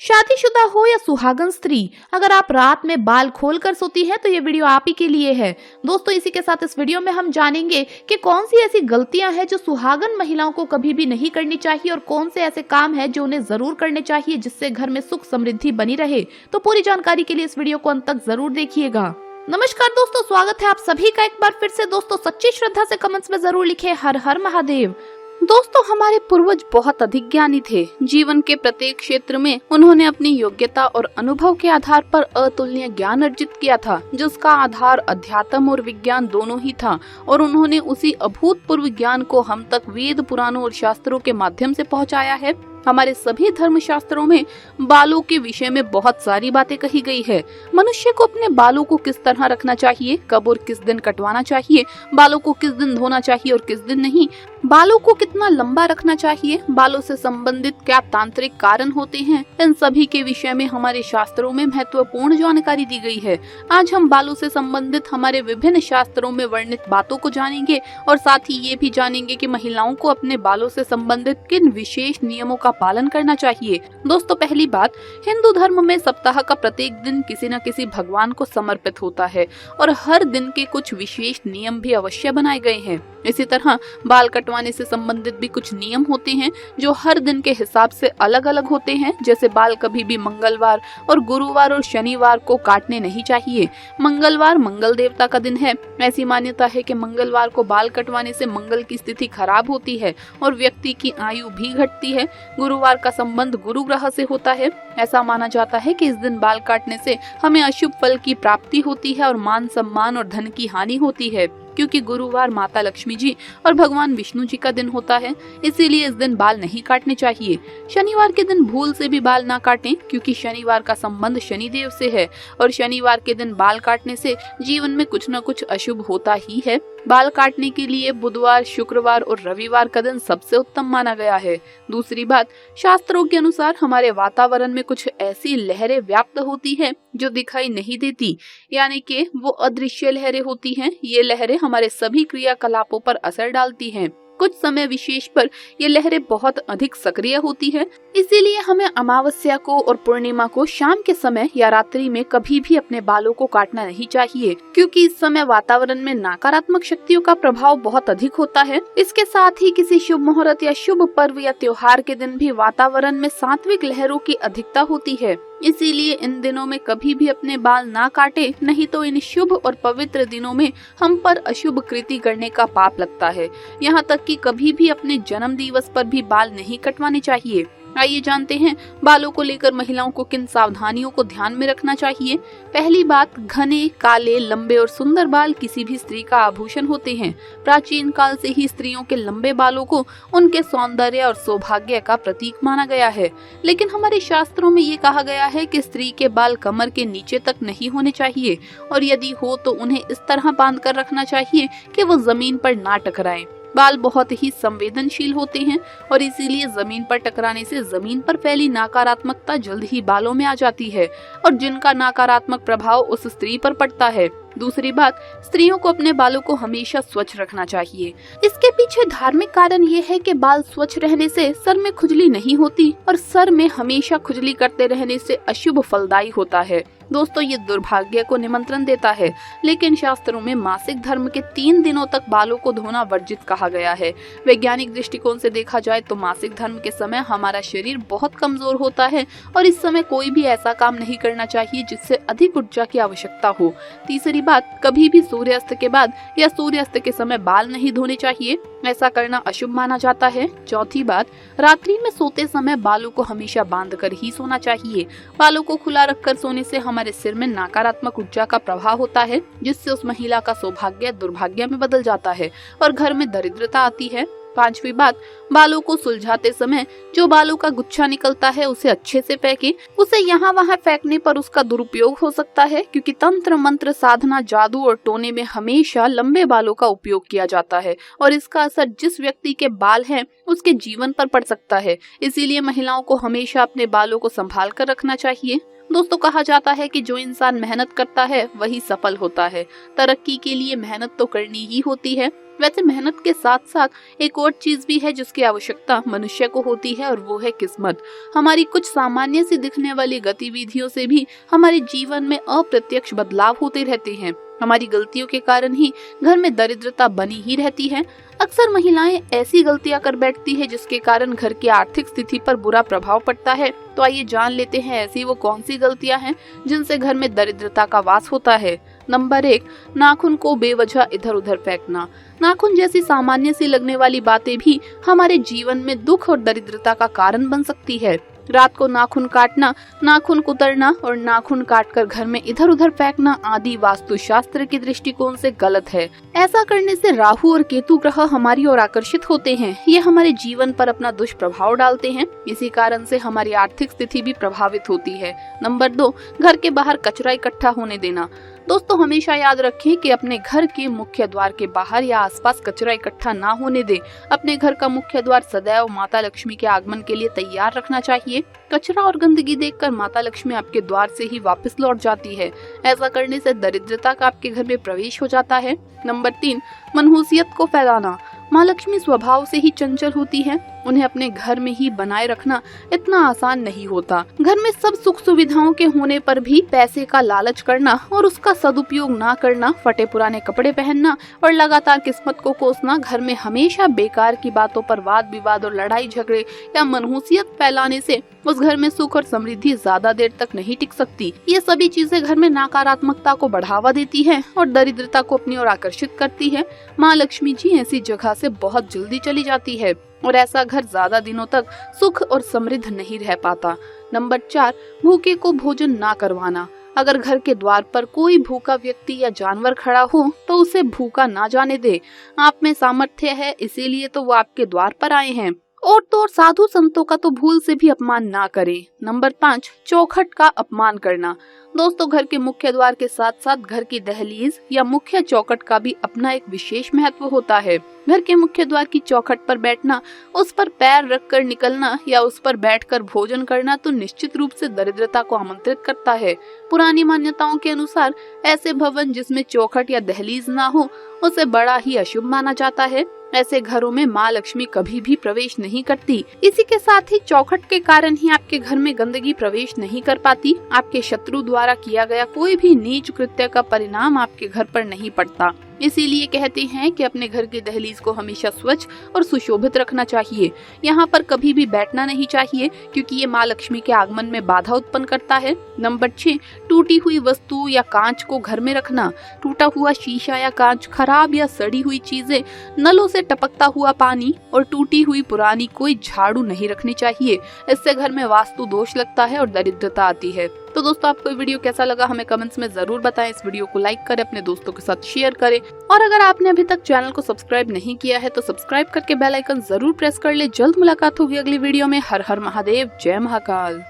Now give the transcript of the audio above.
शादीशुदा हो या सुहागन स्त्री, अगर आप रात में बाल खोलकर सोती हैं तो ये वीडियो आप ही के लिए है। दोस्तों, इसी के साथ इस वीडियो में हम जानेंगे कि कौन सी ऐसी गलतियां हैं जो सुहागन महिलाओं को कभी भी नहीं करनी चाहिए और कौन से ऐसे काम हैं जो उन्हें जरूर करने चाहिए जिससे घर में सुख समृद्धि बनी रहे। तो पूरी जानकारी के लिए इस वीडियो को अंत तक जरूर देखिएगा। नमस्कार दोस्तों, स्वागत है आप सभी का एक बार फिर से। दोस्तों, सच्ची श्रद्धा से कमेंट्स में जरूर लिखे हर हर महादेव। दोस्तों, हमारे पूर्वज बहुत अधिक ज्ञानी थे। जीवन के प्रत्येक क्षेत्र में उन्होंने अपनी योग्यता और अनुभव के आधार पर अतुलनीय ज्ञान अर्जित किया था, जिसका आधार अध्यात्म और विज्ञान दोनों ही था। और उन्होंने उसी अभूतपूर्व ज्ञान को हम तक वेद, पुराणों और शास्त्रों के माध्यम से पहुंचाया है। हमारे सभी धर्म शास्त्रों में बालों के विषय में बहुत सारी बातें कही गई है। मनुष्य को अपने बालों को किस तरह रखना चाहिए, कब और किस दिन कटवाना चाहिए, बालों को किस दिन धोना चाहिए और किस दिन नहीं, बालों को कितना लंबा रखना चाहिए, बालों से संबंधित क्या तांत्रिक कारण होते हैं, इन सभी के विषय में हमारे शास्त्रों में महत्वपूर्ण जानकारी दी गई है। आज हम बालों से संबंधित हमारे विभिन्न शास्त्रों में वर्णित बातों को जानेंगे और साथ ही ये भी जानेंगे कि महिलाओं को अपने बालों से संबंधित किन विशेष नियमों का पालन करना चाहिए। दोस्तों, पहली बात, हिंदू धर्म में सप्ताह का प्रत्येक दिन किसी न किसी भगवान को समर्पित होता है और हर दिन के कुछ विशेष नियम भी अवश्य बनाए गए हैं। इसी तरह बाल कटवाने से संबंधित भी कुछ नियम होते हैं जो हर दिन के हिसाब से अलग अलग होते हैं। जैसे बाल कभी भी मंगलवार और गुरुवार और शनिवार को काटने नहीं चाहिए। मंगलवार मंगल देवता का दिन है। ऐसी मान्यता है कि मंगलवार को बाल कटवाने से मंगल की स्थिति खराब होती है और व्यक्ति की आयु भी घटती है। गुरुवार का संबंध गुरु ग्रह से होता है। ऐसा माना जाता है कि इस दिन बाल काटने से हमें अशुभ फल की प्राप्ति होती है और मान सम्मान और धन की हानि होती है, क्योंकि गुरुवार माता लक्ष्मी जी और भगवान विष्णु जी का दिन होता है। इसीलिए इस दिन बाल नहीं काटने चाहिए। शनिवार के दिन भूल से भी बाल ना काटें, क्योंकि शनिवार का संबंध शनिदेव से है और शनिवार के दिन बाल काटने से जीवन में कुछ न कुछ अशुभ होता ही है। बाल काटने के लिए बुधवार, शुक्रवार और रविवार का दिन सबसे उत्तम माना गया है। दूसरी बात, शास्त्रों के अनुसार हमारे वातावरण में कुछ ऐसी लहरें व्याप्त होती हैं जो दिखाई नहीं देती, यानी कि वो अदृश्य लहरें होती हैं। ये लहरें हमारे सभी क्रियाकलापों पर असर डालती हैं। कुछ समय विशेष पर ये लहरें बहुत अधिक सक्रिय होती है। इसीलिए हमें अमावस्या को और पूर्णिमा को शाम के समय या रात्रि में कभी भी अपने बालों को काटना नहीं चाहिए, क्योंकि इस समय वातावरण में नकारात्मक शक्तियों का प्रभाव बहुत अधिक होता है। इसके साथ ही किसी शुभ मुहूर्त या शुभ पर्व या त्योहार के दिन भी वातावरण में सात्विक लहरों की अधिकता होती है। इसीलिए इन दिनों में कभी भी अपने बाल ना काटे, नहीं तो इन शुभ और पवित्र दिनों में हम पर अशुभ कृति करने का पाप लगता है। यहाँ तक कि कभी भी अपने जन्म दिवस पर भी बाल नहीं कटवाने चाहिए। आइए जानते हैं बालों को लेकर महिलाओं को किन सावधानियों को ध्यान में रखना चाहिए। पहली बात, घने, काले, लंबे और सुंदर बाल किसी भी स्त्री का आभूषण होते हैं। प्राचीन काल से ही स्त्रियों के लंबे बालों को उनके सौंदर्य और सौभाग्य का प्रतीक माना गया है। लेकिन हमारे शास्त्रों में ये कहा गया है कि स्त्री के बाल कमर के नीचे तक नहीं होने चाहिए और यदि हो तो उन्हें इस तरह बांध कर रखना चाहिए कि वो जमीन पर ना टकराएं। बाल बहुत ही संवेदनशील होते हैं और इसीलिए जमीन पर टकराने से जमीन पर फैली नकारात्मकता जल्द ही बालों में आ जाती है और जिनका नकारात्मक प्रभाव उस स्त्री पर पड़ता है। दूसरी बात, स्त्रियों को अपने बालों को हमेशा स्वच्छ रखना चाहिए। इसके पीछे धार्मिक कारण ये है कि बाल स्वच्छ रहने से सर में खुजली नहीं होती और सर में हमेशा खुजली करते रहने से अशुभ फलदायी होता है। दोस्तों, ये दुर्भाग्य को निमंत्रण देता है। लेकिन शास्त्रों में मासिक धर्म के 3 दिनों तक बालों को धोना वर्जित कहा गया है। वैज्ञानिक दृष्टिकोण से देखा जाए तो मासिक धर्म के समय हमारा शरीर बहुत कमजोर होता है और इस समय कोई भी ऐसा काम नहीं करना चाहिए जिससे अधिक ऊर्जा की आवश्यकता हो। तीसरी बात, कभी भी सूर्यास्त के बाद या सूर्यास्त के समय बाल नहीं धोने चाहिए। ऐसा करना अशुभ माना जाता है। चौथी बात, रात्रि में सोते समय बालों को हमेशा बांध कर ही सोना चाहिए। बालों को खुला रखकर सोने से हमारे सिर में नकारात्मक ऊर्जा का प्रभाव होता है, जिससे उस महिला का सौभाग्य दुर्भाग्य में बदल जाता है और घर में दरिद्रता आती है। पांचवी बात, बालों को सुलझाते समय जो बालों का गुच्छा निकलता है उसे अच्छे से फेंकें। उसे यहाँ वहाँ फेंकने पर उसका दुरुपयोग हो सकता है, क्योंकि तंत्र मंत्र, साधना, जादू और टोने में हमेशा लंबे बालों का उपयोग किया जाता है और इसका असर जिस व्यक्ति के बाल हैं उसके जीवन पर पड़ सकता है। इसीलिए महिलाओं को हमेशा अपने बालों को संभाल कर रखना चाहिए। दोस्तों, कहा जाता है कि जो इंसान मेहनत करता है वही सफल होता है। तरक्की के लिए मेहनत तो करनी ही होती है, वैसे मेहनत के साथ साथ एक और चीज भी है जिसकी आवश्यकता मनुष्य को होती है, और वो है किस्मत। हमारी कुछ सामान्य सी दिखने वाली गतिविधियों से भी हमारे जीवन में अप्रत्यक्ष बदलाव होते रहते हैं। हमारी गलतियों के कारण ही घर में दरिद्रता बनी ही रहती है। अक्सर महिलाएं ऐसी गलतियां कर बैठती है जिसके कारण घर की आर्थिक स्थिति पर बुरा प्रभाव पड़ता है। तो आइए जान लेते हैं ऐसी वो कौन सी गलतियां हैं जिनसे घर में दरिद्रता का वास होता है। नंबर 1, नाखून को बेवजह इधर उधर फेंकना। नाखून जैसी सामान्य सी लगने वाली बातें भी हमारे जीवन में दुख और दरिद्रता का कारण बन सकती है। रात को नाखून काटना, नाखून कुतरना और नाखून काटकर घर में इधर उधर फेंकना आदि वास्तुशास्त्र के दृष्टिकोण से गलत है। ऐसा करने से राहु और केतु ग्रह हमारी ओर आकर्षित होते हैं। ये हमारे जीवन पर अपना दुष्प्रभाव डालते हैं। इसी कारण से हमारी आर्थिक स्थिति भी प्रभावित होती है। नंबर 2, घर के बाहर कचरा इकट्ठा होने देना। दोस्तों, हमेशा याद रखें कि अपने घर के मुख्य द्वार के बाहर या आसपास कचरा इकट्ठा ना होने दें। अपने घर का मुख्य द्वार सदैव माता लक्ष्मी के आगमन के लिए तैयार रखना चाहिए। कचरा और गंदगी देखकर माता लक्ष्मी आपके द्वार से ही वापस लौट जाती है। ऐसा करने से दरिद्रता का आपके घर में प्रवेश हो जाता है। नंबर 3, मनहूसियत को फैलाना। माँ लक्ष्मी स्वभाव से ही चंचल होती है। उन्हें अपने घर में ही बनाए रखना इतना आसान नहीं होता। घर में सब सुख सुविधाओं के होने पर भी पैसे का लालच करना और उसका सदुपयोग ना करना, फटे पुराने कपड़े पहनना और लगातार किस्मत को कोसना, घर में हमेशा बेकार की बातों पर वाद विवाद और लड़ाई झगड़े या मनहूसियत फैलाने से उस घर में सुख और समृद्धि ज्यादा देर तक नहीं टिक सकती। ये सभी चीजें घर में नकारात्मकता को बढ़ावा देती है और दरिद्रता को अपनी ओर आकर्षित करती है। माँ लक्ष्मी जी ऐसी जगह से बहुत जल्दी चली जाती है और ऐसा घर ज्यादा दिनों तक सुख और समृद्ध नहीं रह पाता। नंबर 4, भूखे को भोजन ना करवाना। अगर घर के द्वार पर कोई भूखा व्यक्ति या जानवर खड़ा हो तो उसे भूखा ना जाने दे। आप में सामर्थ्य है, इसीलिए तो वो आपके द्वार पर आए हैं। और तो और साधु संतों का तो भूल से भी अपमान ना करें। नंबर 5, चौखट का अपमान करना। दोस्तों, घर के मुख्य द्वार के साथ साथ घर की दहलीज या मुख्य चौखट का भी अपना एक विशेष महत्व होता है। घर के मुख्य द्वार की चौखट पर बैठना, उस पर पैर रखकर निकलना या उस पर बैठकर भोजन करना तो निश्चित रूप से दरिद्रता को आमंत्रित करता है। पुरानी मान्यताओं के अनुसार ऐसे भवन जिसमें चौखट या दहलीज ना हो उसे बड़ा ही अशुभ माना जाता है। ऐसे घरों में माँ लक्ष्मी कभी भी प्रवेश नहीं करती। इसी के साथ ही चौखट के कारण ही आपके घर में गंदगी प्रवेश नहीं कर पाती। आपके शत्रु द्वारा किया गया कोई भी नीच कृत्य का परिणाम आपके घर पर नहीं पड़ता। इसीलिए कहते हैं कि अपने घर की दहलीज को हमेशा स्वच्छ और सुशोभित रखना चाहिए। यहाँ पर कभी भी बैठना नहीं चाहिए क्योंकि ये माँ लक्ष्मी के आगमन में बाधा उत्पन्न करता है। नंबर 6, टूटी हुई वस्तु या कांच को घर में रखना। टूटा हुआ शीशा या कांच, खराब या सड़ी हुई चीजें, नलों से टपकता हुआ पानी और टूटी हुई पुरानी कोई झाड़ू नहीं रखनी चाहिए। इससे घर में वास्तु दोष लगता है और दरिद्रता आती है। तो दोस्तों, आपको ये वीडियो कैसा लगा हमें कमेंट्स में जरूर बताएं। इस वीडियो को लाइक करें, अपने दोस्तों के साथ शेयर करें और अगर आपने अभी तक चैनल को सब्सक्राइब नहीं किया है तो सब्सक्राइब करके बेल आइकन जरूर प्रेस कर ले। जल्द मुलाकात होगी अगली वीडियो में। हर हर महादेव, जय महाकाल।